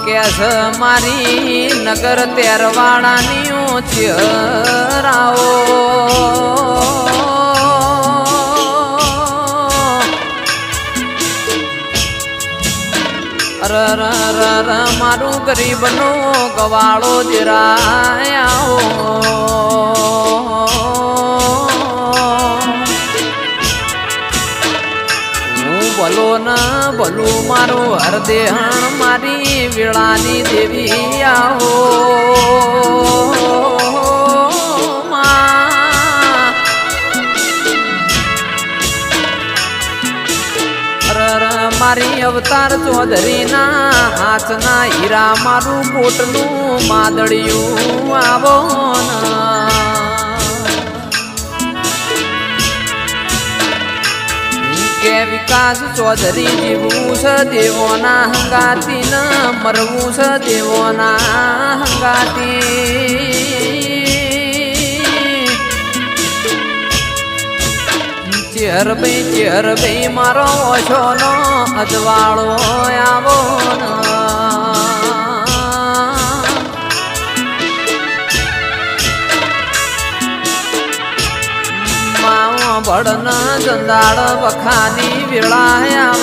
case મારી નગર તેરવાળાની ચહેરાઓ મારું ગરીબનો ગવાળો દેરાયો હું ભલો ના ભલું મારું હરદેહણ મારી વેળાની દેવી આવો મારી અવતાર ચૌધરીના હાથના હીરા મારું કોટનું માદળિયું આવો કે વિકાસ ચૌધરી જીવું છે દેવોના હંગાતી ન મરવું છે દેવોના હંગાતી ચેર ભાઈ મારો ઓછોનો અજવાળો આવો માવો ભડન જંદાળ વખાની વેળા આવ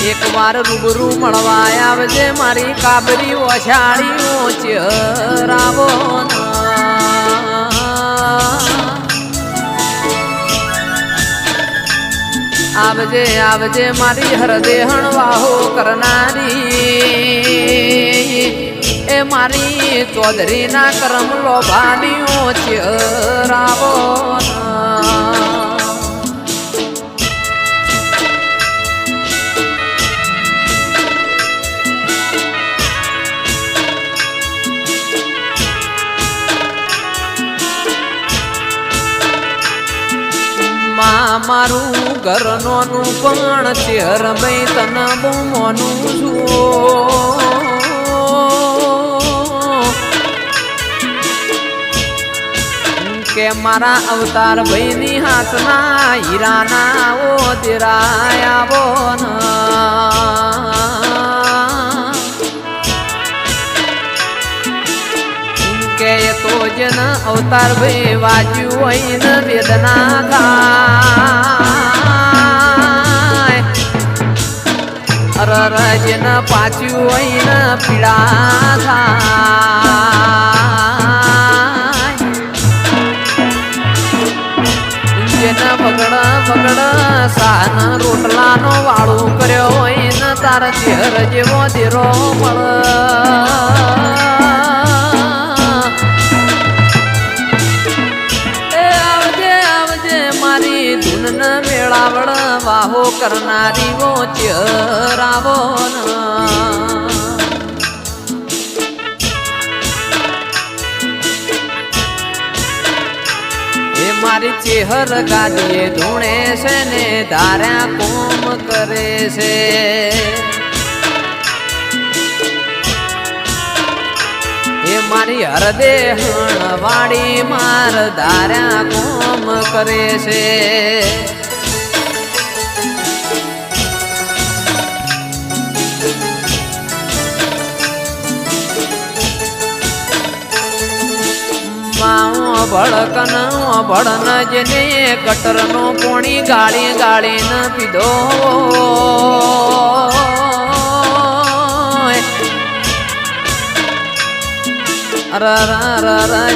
એક વાર રૂબરૂ મળવા આવજે મારી કાબરી ઓછાળીઓ ચહેરાવો આવજે આવજે મારી હરદેહણ વાહો કરનારી એ મારી ચૌધરીના કરમ લોભાનીઓ ચહેરાવો મારું ઘર નોનું પણ ચેર ભાઈ તન બહુ મોનું છું કે મારા અવતાર ભાઈની હાથના હીરાના ઓ દેરાયાવો કે તો જન અવતાર ભાઈ વાજ્યું હોય ને વેદના થાય અરજન પાછું હોય ને પીડા થાય જેને વગડ સાન રોટલાનો વાળું કર્યો હોય ને તારા ચહેર જેવો દેરો મળે ધૂન મેળાવડ વાહો કરનારી વો ચહેરાવો એ મારી ચેહર ગાડીએ ધૂણે છે ને ધાર્યા કોમ કરે છે એ મારી હરદેહણ વાડી માર ધાર્યા કોમ કરે છે માવો ભડકન ભડન જેને કટરનો પોણી ગાળી ગાળી ન પીધો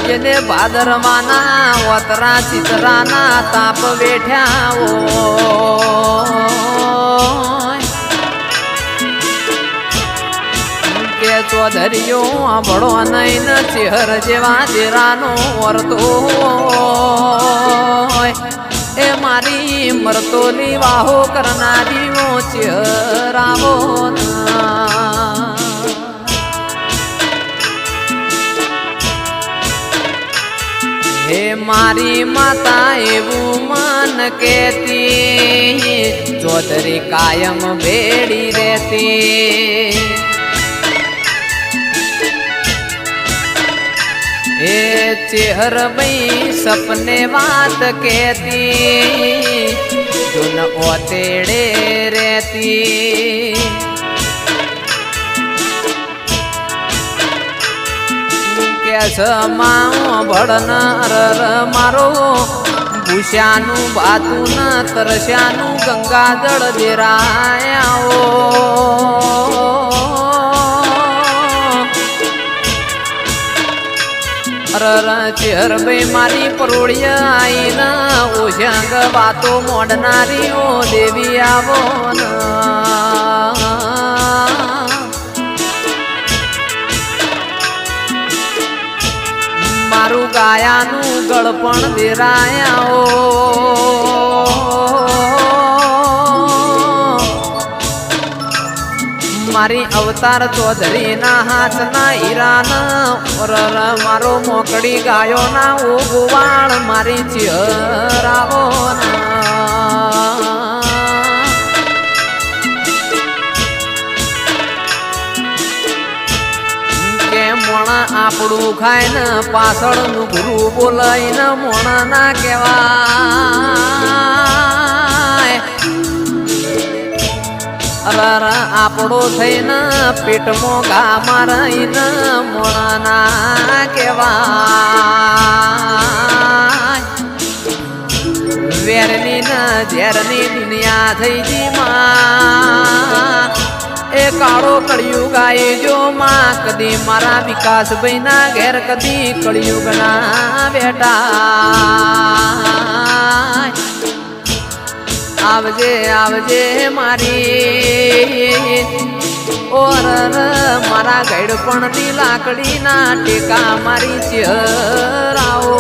જેને ભાદરવાના વતરા ચિતરાના તાપ બેઠ્યા કે ચૌધરીઓ ભળો નહીં ચેહર જેવા દેરાનો વર્તો એ મારી મરતોલી વાહો કરનારી વો ચહેરાવો હે મારી માતા એવું મન કેતી ચૌધરી કાયમ ભેડી રહેતી એ ચેહર ભાઈ સપને વાત કહેતી જુન ઓતેડે રેતી કે સમાઓ ભડન મારો ભૂસ્યાનું બાતું ન તરસ્યાનું ગંગાજળ દેરાયાઓ ચેર ભાઈ મારી પરોળિયા આઈના ઓશંગ વાતો મોડનારીઓ દેવી આવો મારું ગાયાનું ગળપણ દેરાયાઓ મારી અવતાર ચૌધરી ના હાથ ના હીરાના મારો મોકડી ગાયો ના ઓ ગોવાળ મારી ચિહરાવો કે મોણા આપણું ખાય ને પાછળ નું ગુરુ બોલાય ને મોણા ના કેવાય આપણો થઈને પેટમાં ઘા મારીને મોણા કેવાય વેરની ને ઝેરની દુનિયા થઈ જી માં એ કાળો કળિયુગ ગાય જો માં કદી મારા વિકાસભાઈ ના ઘેર કદી કળિયુગ ના બેટા આવજે આવજે મારી ઓર મારા ગઈડપણ ની લાકડી ના ટેકા મારી ચહેરાઓ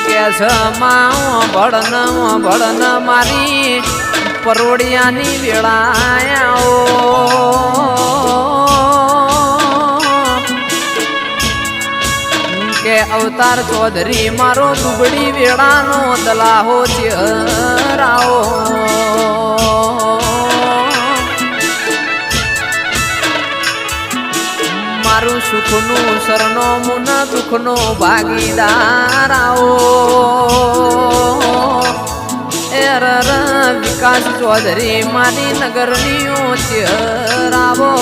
કે સમાઓ ભડન મારી પરોડિયાની વેળાયાઓ કે અવતાર ચૌધરી મારો દુબળી વેળાનો દલાહો ચહેરાઓ મારું સુખનું સરનામું ન દુઃખનો ભાગીદાર આવો એર વિકાસ ચૌધરી મારી નગરનીઓ ચહેરાવો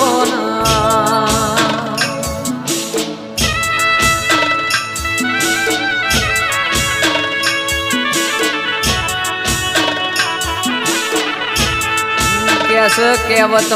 કહેવત